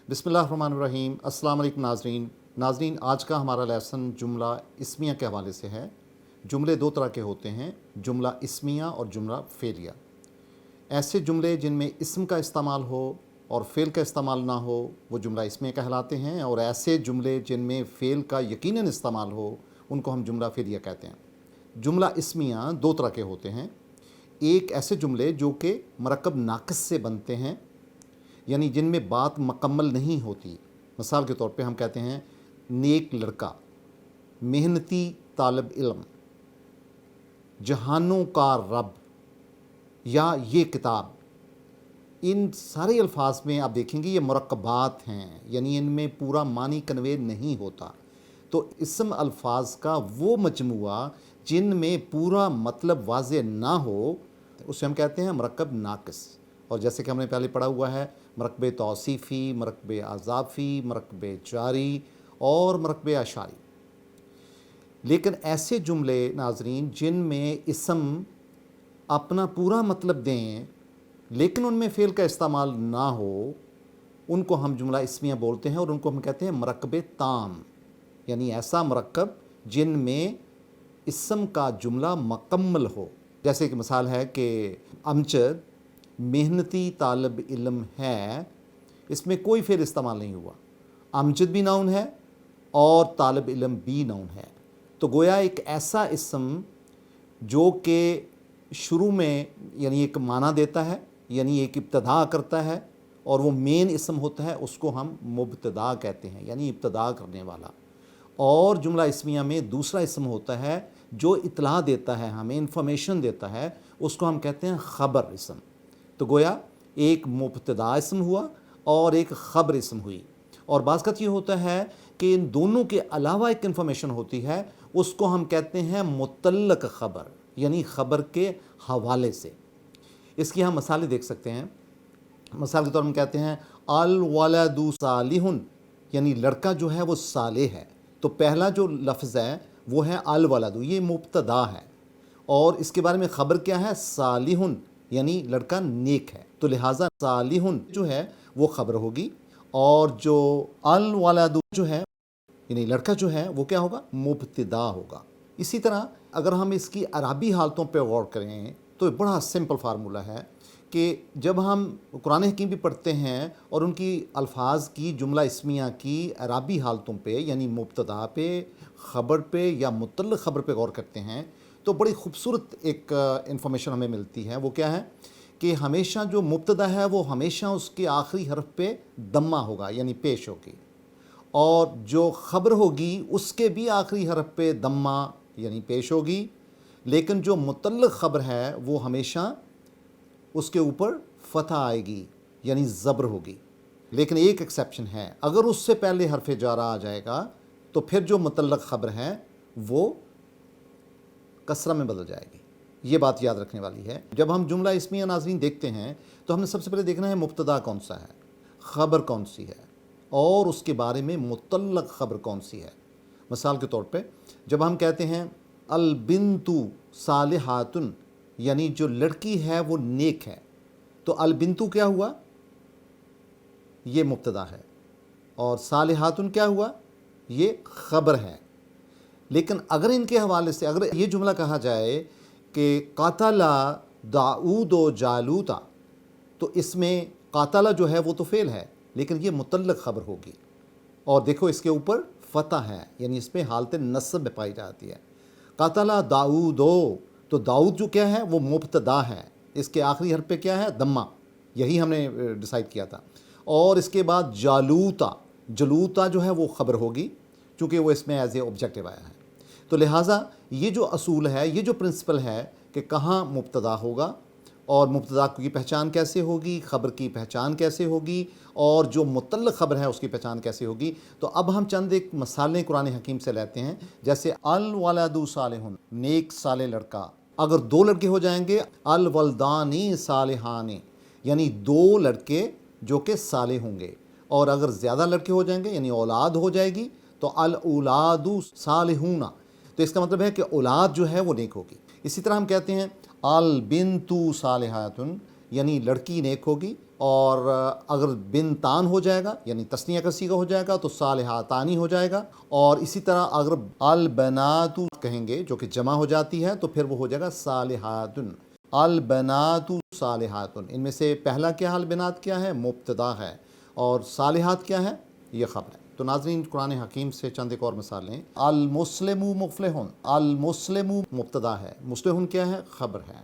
बिस्मिल्लाहिर्रहमानिर्रहीम। अस्सलाम वालेकुम नाज़रीन, आज का हमारा लेसन जुमला इस्मिया के हवाले से है। जुमले दो तरह के होते हैं, जुमला इस्मिया और जुमला फ़ेलिया। ऐसे जुमले जिनमें इस्म का इस्तेमाल हो और फ़ेल का इस्तेमाल ना हो वो जुमला इस्मिया कहलाते हैं, और ऐसे जुमले जिनमें फ़ेल का यकीनन इस्तेमाल हो उनको हम जुमला फ़ेलिया कहते हैं। जुमला इस्मिया दो तरह के होते हैं। एक ऐसे जुमले जो कि मरकब नाक़िस से बनते हैं, यानी जिनमें बात मुकम्मल नहीं होती। मिसाल के तौर पे हम कहते हैं नेक लड़का, मेहनती तालिब इल्म, जहानों का रब या ये किताब। इन सारे अल्फाज में आप देखेंगे ये मुरक्कबात हैं, यानी इनमें पूरा मानी कन्वे नहीं होता। तो इसम अल्फाज का वो मजमुआ जिनमें पूरा मतलब वाज़े ना हो उसे हम कहते हैं मरकब नाक़िस। और जैसे कि हमने पहले पढ़ा हुआ है, मरकब तौसीफ़ी, मरकब आज़ाफ़ी, मरकब जारी और मरकब अशारी। लेकिन ऐसे जुमले नाज़रीन जिनमें इसम अपना पूरा मतलब दें लेकिन उनमें फ़ेल का इस्तेमाल ना हो, उनको हम जुमला इस्मिया बोलते हैं, और उनको हम कहते हैं मरकब ताम, यानी ऐसा मरकब जिनमें इसम का जुमला मुकम्मल हो। जैसे कि मिसाल है कि अमजद मेहनती तालिब इल्म है, इसमें कोई फ़ेल इस्तेमाल नहीं हुआ। अमजद भी नाउन है और तालिब इल्म भी नाउन है। तो गोया एक ऐसा इसम जो कि शुरू में यानी एक माना देता है, यानी एक इब्तदा करता है, और वो मेन इसम होता है, उसको हम मुब्तदा कहते हैं, यानी इब्तदा करने वाला। और जुमला इस्मिया में दूसरा इसम होता है जो इतला देता है, हमें इंफॉर्मेशन देता है, उसको हम कहते हैं ख़बर इसम। तो गोया एक मुब्तदा इसम हुआ और एक ख़बर इसम हुई। और बाज़ ये होता है कि इन दोनों के अलावा एक इन्फॉर्मेशन होती है, उसको हम कहते हैं मुतल्लक ख़बर, यानी ख़बर के हवाले से। इसकी हम मिसालें देख सकते हैं। मिसाल के तौर पर हम कहते हैं अल वलदु सालिहुन, यानी लड़का जो है वो सालेह है। तो पहला जो लफ्ज़ है वो है अल वलदु, ये मुब्तदा है, और इसके बारे में ख़बर क्या है, सालिहुन, यानी लड़का नेक है। तो लिहाजा सालिहुन जो है वो ख़बर होगी, और जो अल वलदु जो है यानी लड़का जो है वो क्या होगा, मुब्तदा होगा। इसी तरह अगर हम इसकी अरबी हालतों पर गौर करें तो बड़ा सिंपल फार्मूला है कि जब हम कुरान हकीम भी पढ़ते हैं और उनकी अल्फाज की जुमला इस्मिया की अरबी हालतों पे, यानी मुब्तदा पे, ख़बर पे या मुतल्लिक़ ख़बर पे गौर करते हैं, तो बड़ी खूबसूरत एक इंफॉर्मेशन हमें मिलती है। वो क्या है कि हमेशा जो मुब्तदा है वो हमेशा उसके आखिरी हर्फ पे दम्मा होगा, यानी पेश होगी, और जो ख़बर होगी उसके भी आखिरी हर्फ पे दम्मा यानी पेश होगी। लेकिन जो मुतल्लिक़ ख़बर है वो हमेशा उसके ऊपर फ़तह आएगी, यानी ज़ब्र होगी। लेकिन एक एक्सेप्शन है, अगर उससे पहले हर्फ जारा आ जाएगा तो फिर जो मुतल्लिक़ ख़बर है वो कसरा में बदल जाएगी। ये बात याद रखने वाली है। जब हम जुमला इस्मिया नाज़रीन देखते हैं तो हमने सबसे पहले देखना है मुब्तदा कौन सा है, ख़बर कौन सी है, और उसके बारे में मुतल्लिक़ ख़बर कौन सी है। मिसाल के तौर पे जब हम कहते हैं अल बिन्तु सालिहातुन, यानी जो लड़की है वो नेक है, तो अल बिन्तु क्या हुआ, ये मुब्तदा है, और सालिहातुन क्या हुआ, ये ख़बर है। लेकिन अगर इनके हवाले से अगर ये जुमला कहा जाए कि कातला दाऊद व जालूता, तो इसमें कातला जो है वो तो फ़ेल है, लेकिन ये मुतल्लिक़ ख़बर होगी, और देखो इसके ऊपर फ़तह है, यानी इसमें हालत नस्ब में पाई जाती है। कातला दाऊदो, तो दाऊद जो क्या है वो मुब्तदा है, इसके आखिरी हर्फ पे क्या है, दम्मा, यही हमने डिसाइड किया था। और इसके बाद जालूता, जलूता जो है वो ख़बर होगी चूँकि वो इसमें एज ए ऑब्जेक्टिव आया है। तो लिहाजा ये जो असूल है, ये जो प्रिंसिपल है कि कहाँ मुब्तदा होगा और मुब्तदा की पहचान कैसे होगी, ख़बर की पहचान कैसे होगी, और जो मुतल्लिक़ ख़बर है उसकी पहचान कैसे होगी। तो अब हम चंद एक मिसालें कुरान हकीम से लेते हैं। जैसे अल वलदु सालिहुन, नेक साले लड़का। अगर दो लड़के हो जाएंगे अल वलदानी सालिहानी, यानी दो लड़के जो कि साले होंगे, और अगर ज़्यादा लड़के हो जाएंगे यानी औलाद हो जाएगी तो अल औलादु सालिहूना, तो इसका मतलब है कि औलाद जो है वो नेक होगी। इसी तरह हम कहते हैं अल बिन्तु सालिहातुन, یعنی لڑکی نیک ہوگی، اور اگر بنتان ہو جائے گا یعنی تثنیہ کا صیغہ ہو جائے گا تو صالحاتانی ہو جائے گا، اور اسی طرح اگر البنات کہیں گے جو کہ جمع ہو جاتی ہے تو پھر وہ ہو جائے گا صالحاتن، البنات صالحاتن۔ ان میں سے پہلا کیا البنات کیا ہے؟ مبتدا ہے، اور صالحات کیا ہے؟ یہ خبر ہے۔ تو ناظرین قرآن حکیم سے چند ایک اور مثالیں۔ المسلم مفلحون، المسلم مبتدا ہے، مفلحون کیا ہے؟ خبر ہے۔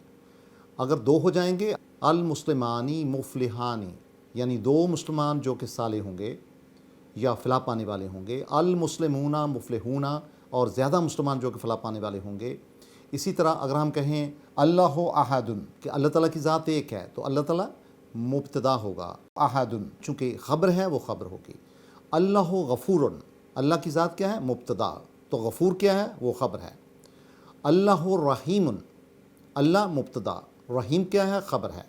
اگر دو ہو جائیں گے المسلمانی مفلحانی، یعنی دو مسلمان جو کہ صالح ہوں گے یا فلاح پانے والے ہوں گے، المسلمون مفلحون، اور زیادہ مسلمان جو کہ فلاح پانے والے ہوں گے۔ اسی طرح اگر ہم کہیں اللہ احد، کہ اللہ تعالیٰ کی ذات ایک ہے، تو اللہ تعالیٰ مبتدا ہوگا، احد چونکہ خبر ہے وہ خبر ہوگی۔ اللہ غفور، اللہ کی ذات کیا ہے؟ مبتدا، تو غفور کیا ہے؟ وہ خبر ہے۔ اللہ رحیم، اللہ مبتدا، رحیم کیا ہے؟ خبر ہے۔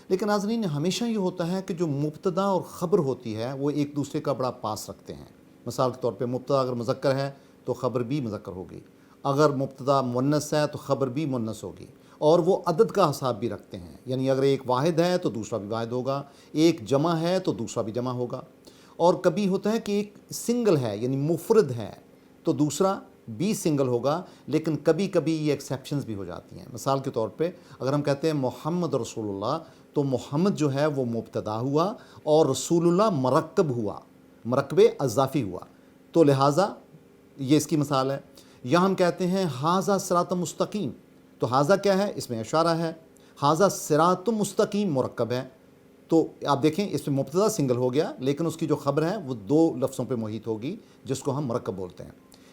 لیکن ناظرین ہمیشہ یہ ہوتا ہے کہ جو مبتدا اور خبر ہوتی ہے وہ ایک دوسرے کا بڑا پاس رکھتے ہیں۔ مثال کے طور پہ مبتدا اگر مذکر ہے تو خبر بھی مذکر ہوگی، اگر مبتدا مؤنث ہے تو خبر بھی مؤنث ہوگی، اور وہ عدد کا حساب بھی رکھتے ہیں، یعنی اگر ایک واحد ہے تو دوسرا بھی واحد ہوگا، ایک جمع ہے تو دوسرا بھی جمع ہوگا، اور کبھی ہوتا ہے کہ ایک سنگل ہے یعنی مفرد ہے تو دوسرا بھی سنگل ہوگا، لیکن کبھی کبھی یہ ایکسیپشنز بھی ہو جاتی ہیں۔ مثال کے طور پہ اگر ہم کہتے ہیں محمد رسول اللہ، تو محمد جو ہے وہ مبتدا ہوا اور رسول اللہ مرکب ہوا، مرکب اضافی ہوا، تو لہٰذا یہ اس کی مثال ہے۔ یا ہم کہتے ہیں ھذا صراط مستقیم، تو ھذا کیا ہے؟ اس میں اشارہ ہے، ھذا صراط مستقیم مرکب ہے، تو آپ دیکھیں اس میں مبتدا سنگل ہو گیا لیکن اس کی جو خبر ہے وہ دو لفظوں پہ محیط ہوگی جس کو ہم مرکب بولتے ہیں۔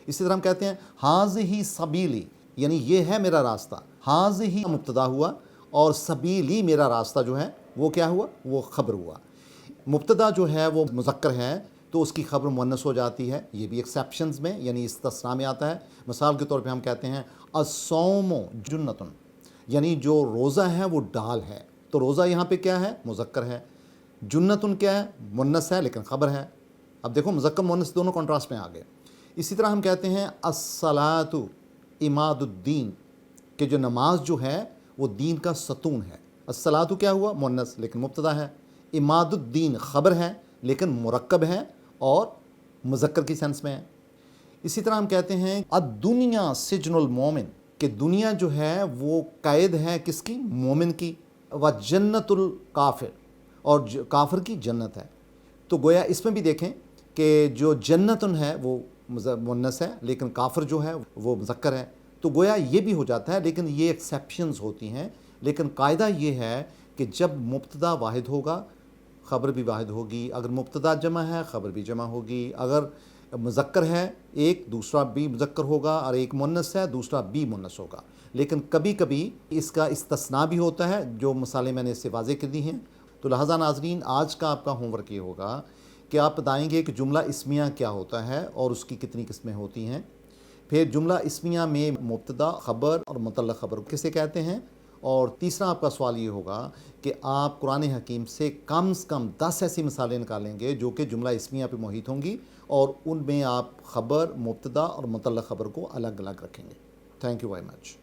اسی طرح ہم کہتے ہیں ھذہ سبیلی، یعنی یہ ہے میرا راستہ، ھذہ مبتدا ہوا اور سبیلی میرا راستہ جو ہے وہ کیا ہوا؟ وہ خبر ہوا۔ مبتدا جو ہے وہ مذکر ہے تو اس کی خبر مؤنث ہو جاتی ہے، یہ بھی ایکسیپشنز میں یعنی استثناء میں آتا ہے۔ مثال کے طور پہ ہم کہتے ہیں الصوم جنۃ، یعنی جو روزہ ہے وہ ڈال ہے، تو روزہ یہاں پہ کیا ہے؟ مذکر ہے۔ جنۃ کیا ہے؟ مؤنث ہے لیکن خبر ہے۔ اب دیکھو مذکر مؤنث دونوں کنٹراسٹ میں آ گئے۔ اسی طرح ہم کہتے ہیں الصلاۃ عماد الدین، کہ جو نماز جو ہے وہ دین کا ستون ہے۔ الصلاۃ کیا ہوا؟ مؤنث لیکن مبتدا ہے۔ عماد الدین خبر ہے لیکن مرکب ہے اور مذکر کی سینس میں ہے۔ اسی طرح ہم کہتے ہیں الدنیا سجن المومن، کہ دنیا جو ہے وہ قید ہے کس کی؟ مومن کی۔ وجنت الکافر، اور کافر کی جنت ہے۔ تو گویا اس میں بھی دیکھیں کہ جو جنتن ہے وہ مؤنث ہے لیکن کافر جو ہے وہ مذکر ہے، تو گویا یہ بھی ہو جاتا ہے، لیکن یہ ایکسیپشنز ہوتی ہیں۔ لیکن قاعدہ یہ ہے کہ جب مبتدا واحد ہوگا خبر بھی واحد ہوگی، اگر مبتدا جمع ہے خبر بھی جمع ہوگی، اگر مذکر ہے ایک دوسرا بھی مذکر ہوگا، اور ایک مؤنث ہے دوسرا بھی مؤنث ہوگا۔ لیکن کبھی کبھی اس کا استثناء بھی ہوتا ہے، جو مثالیں میں نے اس سے واضح کر دی ہیں۔ تو لہٰذا ناظرین آج کا آپ کا ہوم ورک یہ ہوگا کہ آپ بتائیں گے کہ جملہ اسمیہ کیا ہوتا ہے اور اس کی کتنی قسمیں ہوتی ہیں، پھر جملہ اسمیہ میں مبتدا خبر اور متعلق خبر کسے کہتے ہیں، اور تیسرا آپ کا سوال یہ ہوگا کہ آپ قرآن حکیم سے کم 10 ایسی مثالیں نکالیں گے جو کہ جملہ اسمیہ پہ محیط ہوں گی، اور ان میں آپ خبر، مبتدا اور متعلق خبر کو الگ الگ رکھیں گے۔ Thank you very much.